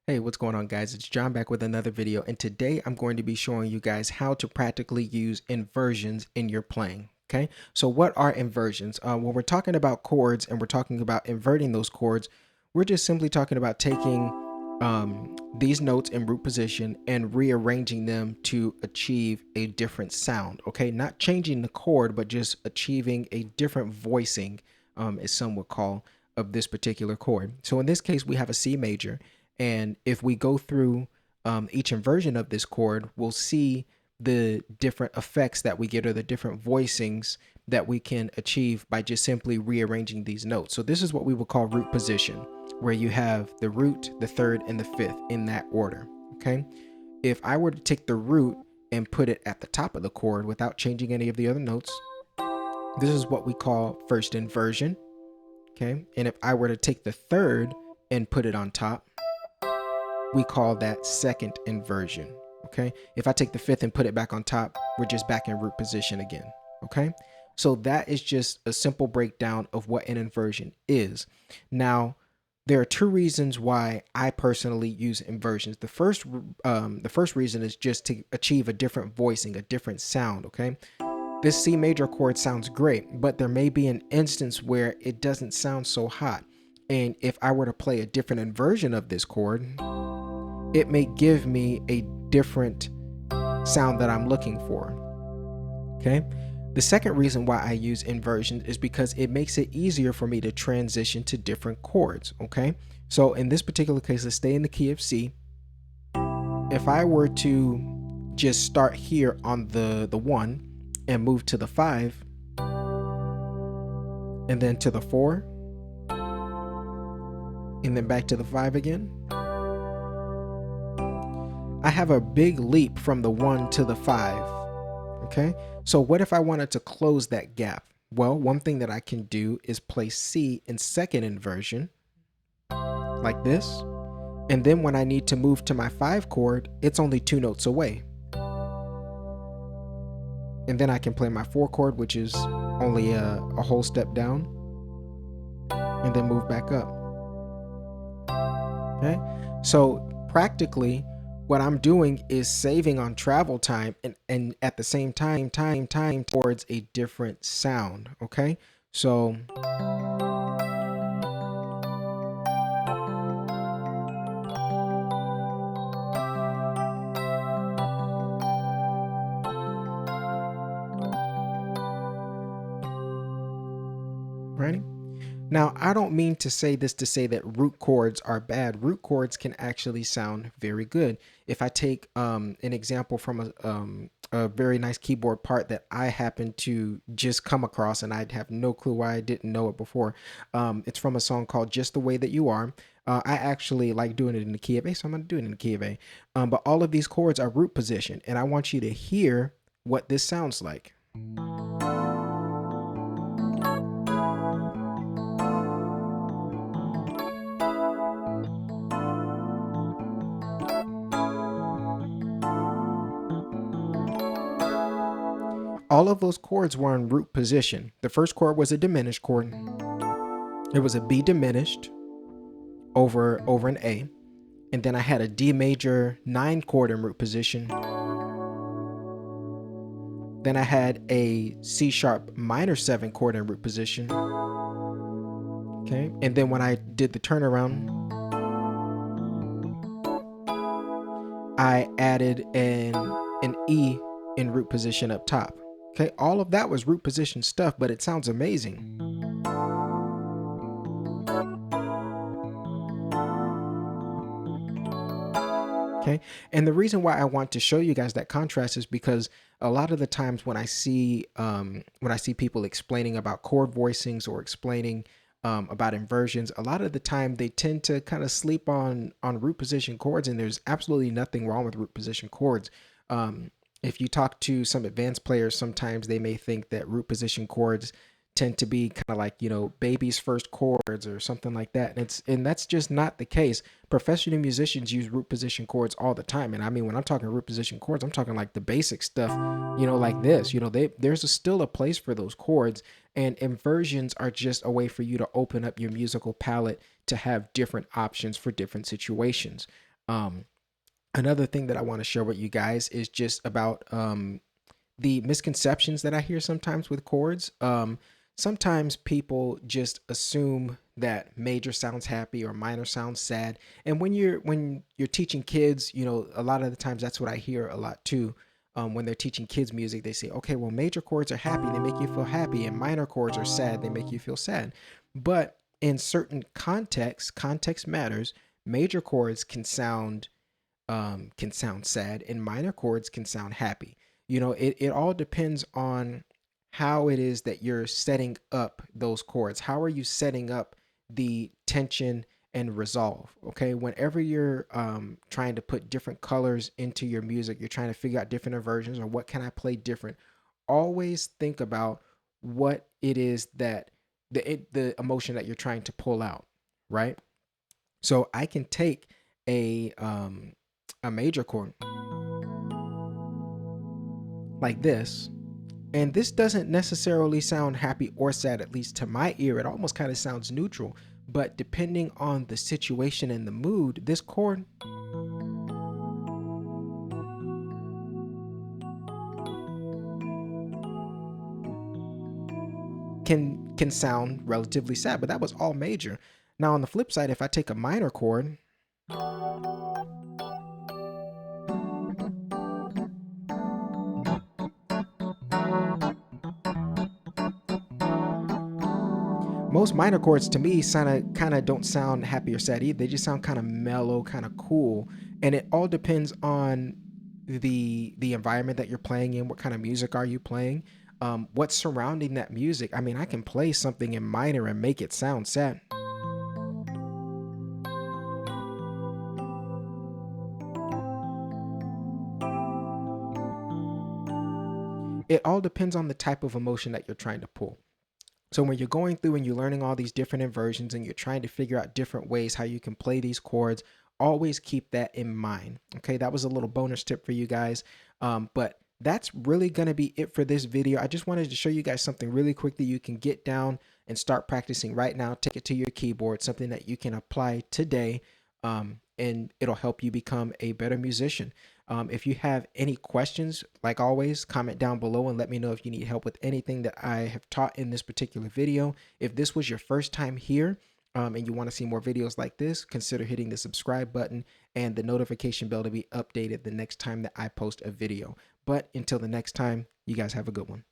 Hey, what's going on, guys? It's John back with another video, and today I'm going to be showing you guys how to practically use inversions in your playing. Okay, so what are inversions? When we're talking about chords and we're talking about inverting those chords, we're just simply talking about taking these notes in root position and rearranging them to achieve a different sound. Okay, not changing the chord, but just achieving a different voicing, as some would call, of this particular chord. So in this case, we have a C major. And if we go through each inversion of this chord, we'll see the different effects that we get or the different voicings that we can achieve by just simply rearranging these notes. So this is what we would call root position, where you have the root, the third, and the fifth in that order. Okay. If I were to take the root and put it at the top of the chord without changing any of the other notes, this is what we call first inversion. Okay. And if I were to take the third and put it on top, we call that second inversion. Okay. If I take the fifth and put it back on top, we're just back in root position again. Okay. So that is just a simple breakdown of what an inversion is. Now, there are two reasons why I personally use inversions. The first reason is just to achieve a different voicing, a different sound. Okay. This C major chord sounds great, but there may be an instance where it doesn't sound so hot. And if I were to play a different inversion of this chord, it may give me a different sound that I'm looking for. Okay. The second reason why I use inversions is because it makes it easier for me to transition to different chords. Okay. So in this particular case, let's stay in the key of C. If I were to just start here on the 1 and move to the 5 and then to the 4 and then back to the 5 again, I have a big leap from the 1 to the 5. Okay, so what if I wanted to close that gap? Well, one thing that I can do is play C in second inversion like this. And then when I need to move to my 5 chord, it's only 2 notes away. And then I can play my 4 chord, which is only a whole step down, and then move back up. Okay, so practically what I'm doing is saving on travel time and at the same time towards a different sound. Okay, so right now, I don't mean to say this to say that root chords are bad. Root chords can actually sound very good. If I take an example from a very nice keyboard part that I happen to just come across, and I'd have no clue why I didn't know it before. It's from a song called Just the Way That You Are. I actually like doing it in the key of A, so I'm going to do it in the key of A. But all of these chords are root position, and I want you to hear what this sounds like. All of those chords were in root position. The first chord was a diminished chord. It was a B diminished over an A. And then I had a D major 9 chord in root position. Then I had a C sharp minor 7 chord in root position. Okay. And then when I did the turnaround, I added an E in root position up top. Okay, all of that was root position stuff, but it sounds amazing. Okay, and the reason why I want to show you guys that contrast is because a lot of the times when I see people explaining about chord voicings or explaining about inversions, a lot of the time they tend to kind of sleep on root position chords, and there's absolutely nothing wrong with root position chords. If you talk to some advanced players, sometimes they may think that root position chords tend to be kind of like, baby's first chords or something like that. And that's just not the case. Professional musicians use root position chords all the time. And I mean, when I'm talking root position chords, I'm talking like the basic stuff, like this, there's still a place for those chords, and inversions are just a way for you to open up your musical palette to have different options for different situations. Um, Another thing that I want to share with you guys is just about the misconceptions that I hear sometimes with chords. Sometimes people just assume that major sounds happy or minor sounds sad. And when you're teaching kids, a lot of the times that's what I hear a lot too. When they're teaching kids music, they say, okay, well, major chords are happy, they make you feel happy, and minor chords are sad, they make you feel sad. But in certain contexts, context matters. Major chords can sound sad and minor chords can sound happy. It all depends on how it is that you're setting up those chords. How are you setting up the tension and resolve? Okay, whenever you're trying to put different colors into your music, you're trying to figure out different inversions or what can I play different. Always think about what it is that the emotion that you're trying to pull out, right? So I can take a major chord like this, and this doesn't necessarily sound happy or sad, at least to my ear. It almost kind of sounds neutral. But depending on the situation and the mood, this chord can sound relatively sad, but that was all major. Now on the flip side, if I take a minor chord, most minor chords to me kind of don't sound happy or sad either. They just sound kind of mellow, kind of cool, and it all depends on the environment that you're playing in. What kind of music are you playing? What's surrounding that music? I mean, I can play something in minor and make it sound sad. It all depends on the type of emotion that you're trying to pull. So when you're going through and you're learning all these different inversions and you're trying to figure out different ways how you can play these chords, always keep that in mind. Okay, that was a little bonus tip for you guys. But that's really going to be it for this video. I just wanted to show you guys something really quick that you can get down and start practicing right now. Take it to your keyboard, something that you can apply today, and it'll help you become a better musician. If you have any questions, like always, comment down below and let me know if you need help with anything that I have taught in this particular video. If this was your first time here, and you want to see more videos like this, consider hitting the subscribe button and the notification bell to be updated the next time that I post a video. But until the next time, you guys have a good one.